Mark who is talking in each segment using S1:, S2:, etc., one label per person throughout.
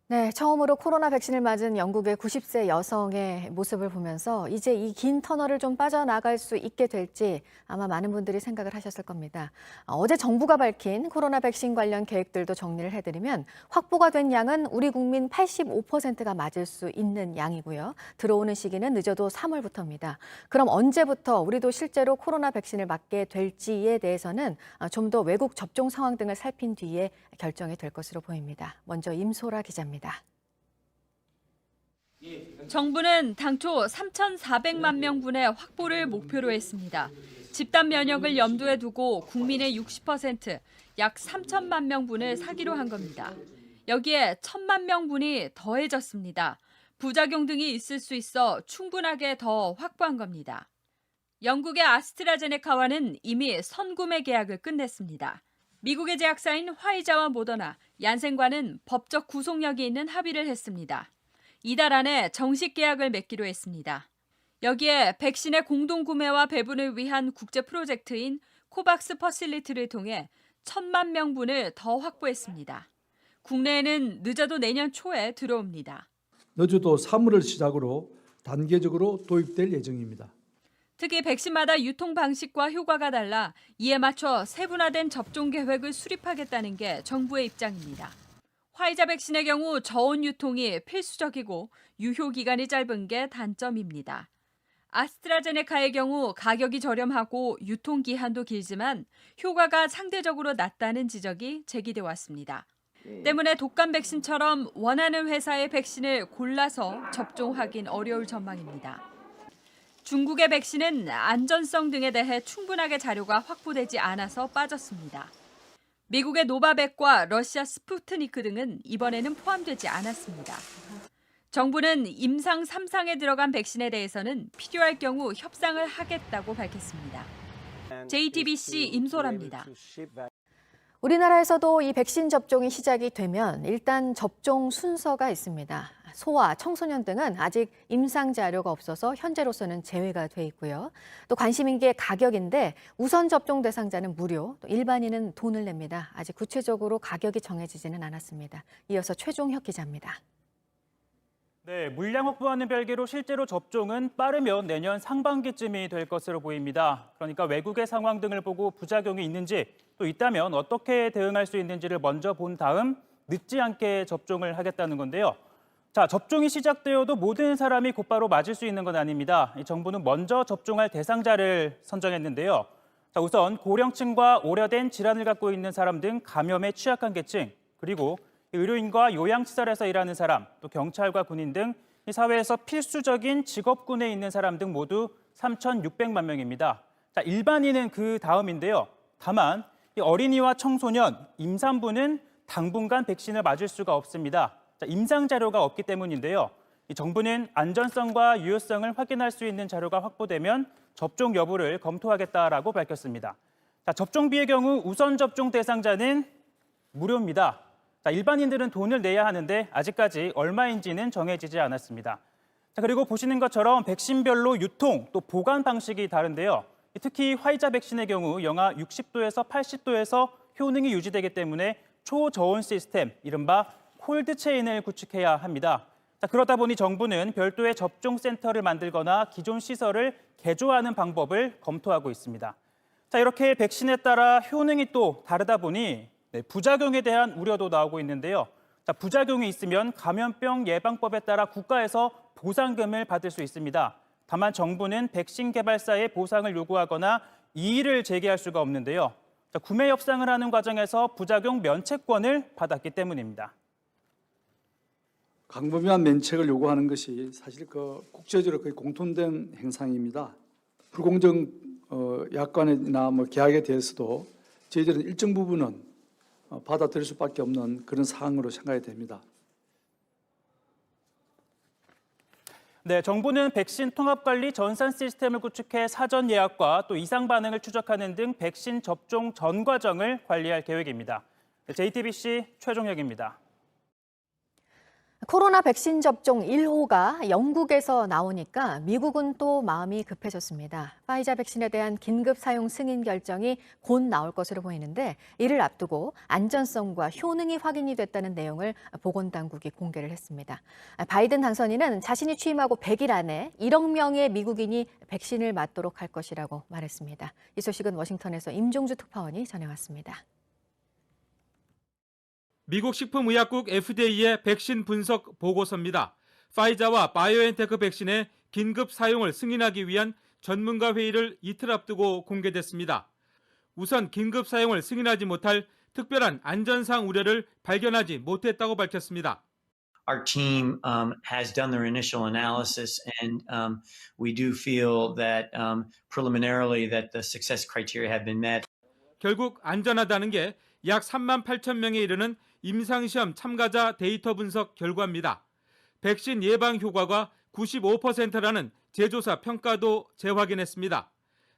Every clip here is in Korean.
S1: 네, 처음으로 코로나 백신을 맞은 영국의 90세 여성의 모습을 보면서 이제 이 긴 터널을 좀 빠져나갈 수 있게 될지 아마 많은 분들이 생각을 하셨을 겁니다. 어제 정부가 밝힌 코로나 백신 관련 계획들도 정리를 해드리면 확보가 된 양은 우리 국민 85%가 맞을 수 있는 양이고요. 들어오는 시기는 늦어도 3월부터입니다. 그럼 언제부터 우리도 실제로 코로나 백신을 맞게 될지에 대해서는 좀 더 외국 접종 상황 등을 살핀 뒤에 결정이 될 것으로 보입니다. 먼저 임소라 기자입니다.
S2: 정부는 당초 3,400만 명분의 확보를 목표로 했습니다. 집단 면역을 염두에 두고 국민의 60%, 약 3천만 명분을 사기로 한 겁니다. 여기에 1,000만 명분이 더해졌습니다. 부작용 등이 있을 수 있어 충분하게 더 확보한 겁니다. 영국의 아스트라제네카와는 이미 선구매 계약을 끝냈습니다. 미국의 제약사인 화이자와 모더나, 얀센과는 법적 구속력이 있는 합의를 했습니다. 이달 안에 정식 계약을 맺기로 했습니다. 여기에 백신의 공동 구매와 배분을 위한 국제 프로젝트인 코박스 퍼실리티를 통해 1,000만 명분을 더 확보했습니다. 국내에는 늦어도 내년 초에 들어옵니다.
S3: 늦어도 3월을 시작으로 단계적으로 도입될 예정입니다.
S2: 특히 백신마다 유통 방식과 효과가 달라 이에 맞춰 세분화된 접종 계획을 수립하겠다는 게 정부의 입장입니다. 화이자 백신의 경우 저온 유통이 필수적이고 유효 기간이 짧은 게 단점입니다. 아스트라제네카의 경우 가격이 저렴하고 유통 기한도 길지만 효과가 상대적으로 낮다는 지적이 제기돼 왔습니다. 때문에 독감 백신처럼 원하는 회사의 백신을 골라서 접종하긴 어려울 전망입니다. 중국의 백신은 안전성 등에 대해 충분하게 자료가 확보되지 않아서 빠졌습니다. 미국의 노바백과 러시아 스푸트니크 등은 이번에는 포함되지 않았습니다. 정부는 임상 3상에 들어간 백신에 대해서는 필요할 경우 협상을 하겠다고 밝혔습니다. JTBC 임소라입니다.
S1: 우리나라에서도 이 백신 접종이 시작이 되면 일단 접종 순서가 있습니다. 소아, 청소년 등은 아직 임상 자료가 없어서 현재로서는 제외가 돼 있고요. 또 관심인 게 가격인데 우선 접종 대상자는 무료, 또 일반인은 돈을 냅니다. 아직 구체적으로 가격이 정해지지는 않았습니다. 이어서 최종혁 기자입니다.
S4: 네, 물량 확보와는 별개로 실제로 접종은 빠르면 내년 상반기쯤이 될 것으로 보입니다. 그러니까 외국의 상황 등을 보고 부작용이 있는지 또 있다면 어떻게 대응할 수 있는지를 먼저 본 다음 늦지 않게 접종을 하겠다는 건데요. 자, 접종이 시작되어도 모든 사람이 곧바로 맞을 수 있는 건 아닙니다. 정부는 먼저 접종할 대상자를 선정했는데요. 자, 우선 고령층과 오래된 질환을 갖고 있는 사람 등 감염에 취약한 계층, 그리고 의료인과 요양시설에서 일하는 사람, 또 경찰과 군인 등 사회에서 필수적인 직업군에 있는 사람 등 모두 3,600만 명입니다. 자, 일반인은 그 다음인데요. 다만 어린이와 청소년, 임산부는 당분간 백신을 맞을 수가 없습니다. 자, 임상 자료가 없기 때문인데요. 정부는 안전성과 유효성을 확인할 수 있는 자료가 확보되면 접종 여부를 검토하겠다라고 밝혔습니다. 자, 접종비의 경우 우선 접종 대상자는 무료입니다. 자, 일반인들은 돈을 내야 하는데 아직까지 얼마인지는 정해지지 않았습니다. 자, 그리고 보시는 것처럼 백신별로 유통 또 보관 방식이 다른데요. 특히 화이자 백신의 경우 영하 60도에서 80도에서 효능이 유지되기 때문에 초저온 시스템, 이른바 콜드체인을 구축해야 합니다. 자, 그러다 보니 정부는 별도의 접종센터를 만들거나 기존 시설을 개조하는 방법을 검토하고 있습니다. 자, 이렇게 백신에 따라 효능이 또 다르다 보니 부작용에 대한 우려도 나오고 있는데요. 자, 부작용이 있으면 감염병 예방법에 따라 국가에서 보상금을 받을 수 있습니다. 다만 정부는 백신 개발사에 보상을 요구하거나 이의를 제기할 수가 없는데요. 자, 구매 협상을 하는 과정에서 부작용 면책권을 받았기 때문입니다.
S3: 광범위한 면책을 요구하는 것이 사실 국제적으로 거의 공통된 행상입니다. 불공정 약관이나 계약에 대해서도 저희들은 일정 부분은 받아들일 수밖에 없는 그런 사항으로 생각이 됩니다.
S4: 네, 정부는 백신 통합관리 전산 시스템을 구축해 사전 예약과 또 이상 반응을 추적하는 등 백신 접종 전 과정을 관리할 계획입니다. JTBC 최종혁입니다.
S1: 코로나 백신 접종 1호가 영국에서 나오니까 미국은 또 마음이 급해졌습니다. 화이자 백신에 대한 긴급 사용 승인 결정이 곧 나올 것으로 보이는데 이를 앞두고 안전성과 효능이 확인이 됐다는 내용을 보건당국이 공개를 했습니다. 바이든 당선인은 자신이 취임하고 100일 안에 1억 명의 미국인이 백신을 맞도록 할 것이라고 말했습니다. 이 소식은 워싱턴에서 임종주 특파원이 전해왔습니다.
S5: 미국 식품의약국 FDA의 백신 분석 보고서입니다. 파이자와 바이오엔테크 백신의 긴급 사용을 승인하기 위한 전문가 회의를 이틀 앞두고 공개됐습니다. 우선 긴급 사용을 승인하지 못할 특별한 안전상 우려를 발견하지 못했다고 밝혔습니다.
S6: Our team has done their initial analysis, and we do feel that preliminarily that the success criteria have been met.
S5: 결국 안전하다는 게 약 3만 8천 명에 이르는 임상시험 참가자 데이터 분석 결과입니다. 백신 예방 효과가 95%라는 제조사 평가도 재확인했습니다.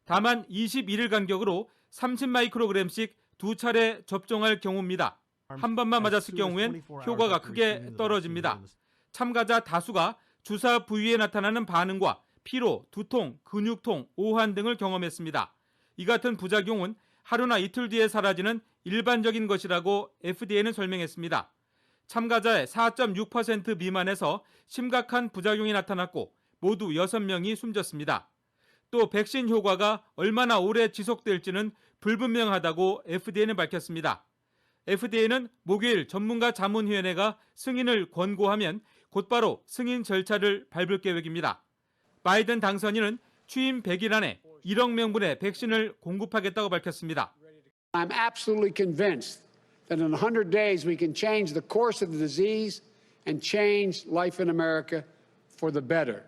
S5: 다만 21일 간격으로 30마이크로그램씩 두 차례 접종할 경우입니다. 한 번만 맞았을 경우엔 효과가 크게 떨어집니다. 참가자 다수가 주사 부위에 나타나는 반응과 피로, 두통, 근육통, 오한 등을 경험했습니다. 이 같은 부작용은 하루나 이틀 뒤에 사라지는 일반적인 것이라고 FDA는 설명했습니다. 참가자의 4.6% 미만에서 심각한 부작용이 나타났고 모두 6명이 숨졌습니다. 또 백신 효과가 얼마나 오래 지속될지는 불분명하다고 FDA는 밝혔습니다. FDA는 목요일 전문가 자문위원회가 승인을 권고하면 곧바로 승인 절차를 밟을 계획입니다. 바이든 당선인은 취임 100일 안에 1억 명분의 백신을 공급하겠다고 밝혔습니다.
S7: I'm absolutely convinced that in 100 days we can change the course of the disease and change life in America for the better.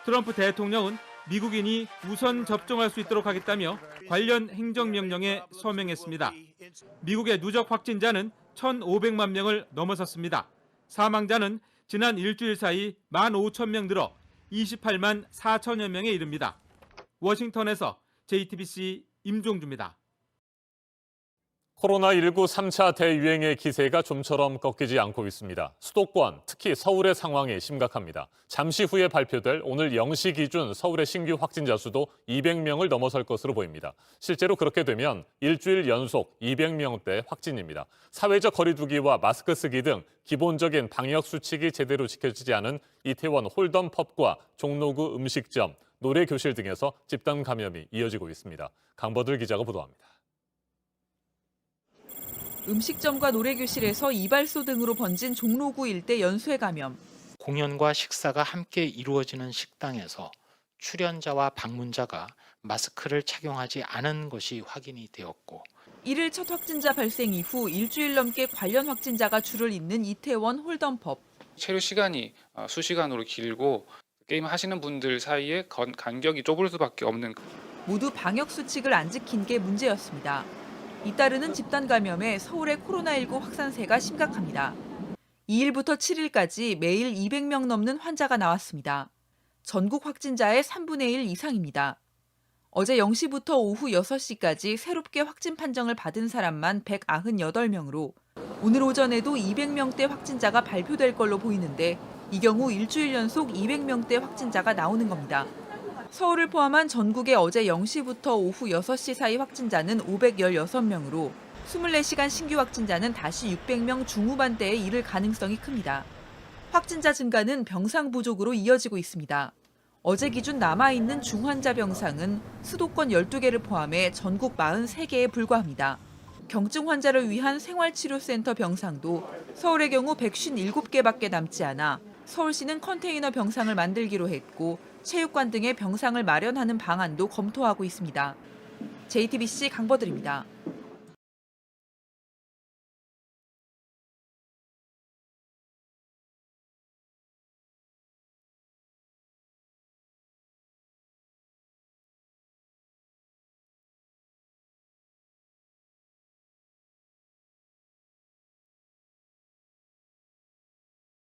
S5: 트럼프 대통령은 미국인이 우선 접종할 수 있도록 하겠다며 관련 행정명령에 서명했습니다. 미국의 누적 확진자는 1,500만 명을 넘어섰습니다. 사망자는 지난 일주일 사이 15,000명 늘어 28만 4천여 명에 이릅니다. 워싱턴에서 JTBC 임종주입니다.
S8: 코로나19 3차 대유행의 기세가 좀처럼 꺾이지 않고 있습니다. 수도권, 특히 서울의 상황이 심각합니다. 잠시 후에 발표될 오늘 0시 기준 서울의 신규 확진자 수도 200명을 넘어설 것으로 보입니다. 실제로 그렇게 되면 일주일 연속 200명대 확진입니다. 사회적 거리 두기와 마스크 쓰기 등 기본적인 방역 수칙이 제대로 지켜지지 않은 이태원 홀덤펍과 종로구 음식점, 노래교실 등에서 집단 감염이 이어지고 있습니다. 강버들 기자가 보도합니다.
S9: 음식점과 노래교실에서 이발소 등으로 번진 종로구 일대 연쇄 감염.
S10: 공연과 식사가 함께 이루어지는 식당에서 출연자와 방문자가 마스크를 착용하지 않은 것이 확인이 되었고
S9: 1일 첫 확진자 발생 이후 일주일 넘게 관련 확진자가 줄을 잇는 이태원 홀덤펍.
S11: 체류 시간이 수시간으로 길고 게임 하시는 분들 사이에 간격이 좁을 수밖에 없는.
S9: 모두 방역 수칙을 안 지킨 게 문제였습니다. 잇따르는 집단 감염에 서울의 코로나19 확산세가 심각합니다. 2일부터 7일까지 매일 200명 넘는 환자가 나왔습니다. 전국 확진자의 3분의 1 이상입니다. 어제 0시부터 오후 6시까지 새롭게 확진 판정을 받은 사람만 198명으로 오늘 오전에도 200명대 확진자가 발표될 걸로 보이는데 이 경우 일주일 연속 200명대 확진자가 나오는 겁니다. 서울을 포함한 전국의 어제 0시부터 오후 6시 사이 확진자는 516명으로 24시간 신규 확진자는 다시 600명 중후반대에 이를 가능성이 큽니다. 확진자 증가는 병상 부족으로 이어지고 있습니다. 어제 기준 남아있는 중환자 병상은 수도권 12개를 포함해 전국 43개에 불과합니다. 경증 환자를 위한 생활치료센터 병상도 서울의 경우 157개밖에 남지 않아 서울시는 컨테이너 병상을 만들기로 했고 체육관 등의 병상을 마련하는 방안도 검토하고 있습니다. JTBC 강버들입니다.